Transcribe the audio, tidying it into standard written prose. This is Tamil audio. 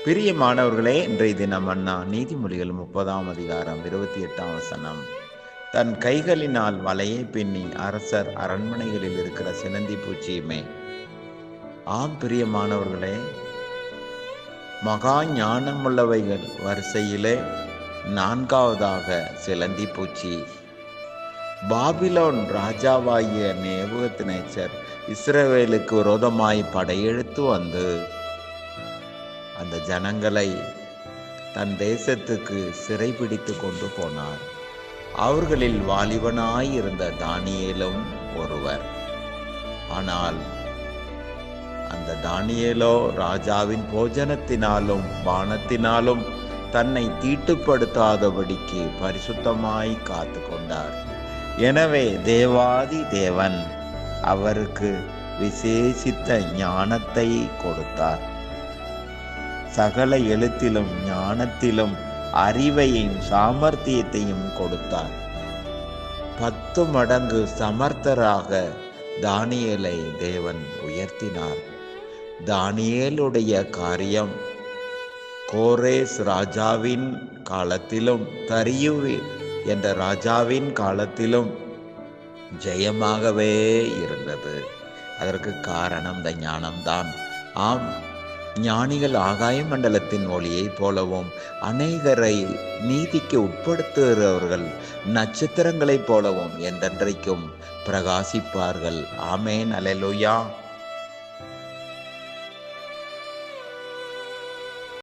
பிரியமானவர்களே, இன்றைய தினம் அண்ணா நீதிமொழிகள் 30ஆம் அதிகாரம் 28ஆம் வசனம். தன் கைகளினால் வலையை பின்னி அரசர் அரண்மனைகளில் இருக்கிற சிலந்தி பூச்சியுமே. ஆம் பிரியமானவர்களே, மகா ஞானமுள்ளவைகள் வரிசையிலே 4வதாக சிலந்தி பூச்சி. பாபிலோன் ராஜாவாகிய நேபுகத்நேச்சர் இஸ்ரவேலுக்கு விரோதமாய் படையெடுத்து வந்து அந்த ஜனங்களை தன் தேசத்துக்கு சிறைபிடித்து கொண்டு போனார். அவர்களில் வாலிபனாயிருந்த தானியேலும் ஒருவர். ஆனால் அந்த தானியேலோ ராஜாவின் போஜனத்தினாலும் பானத்தினாலும் தன்னை தீட்டுப்படுத்தாதபடிக்கு பரிசுத்தமாய் காத்து கொண்டார். எனவே தேவாதி தேவன் அவருக்கு விசேஷித்த ஞானத்தை கொடுத்தார். சகல எழுத்திலும் ஞானத்திலும் அறிவையும் சாமர்த்தியத்தையும் கொடுத்தார். 10 மடங்கு சமர்த்தராக தானியேலை தேவன் உயர்த்தினார். தானியேலுடைய காரியம் கோரேஸ் ராஜாவின் காலத்திலும் தரியு என்ற ராஜாவின் காலத்திலும் ஜெயமாகவே இருந்தது. அதற்கு காரணம் இந்த ஞானம்தான். ஆம், ஞானிகள் ஆகாய மண்டலத்தின் ஒளியைப் போலவும் அநேகரை நீதிக்கு உட்படுத்துகிறவர்கள் நட்சத்திரங்களைப் போலவும் என்றென்றைக்கும் பிரகாசிப்பார்கள். ஆமேன். அல்லேலூயா.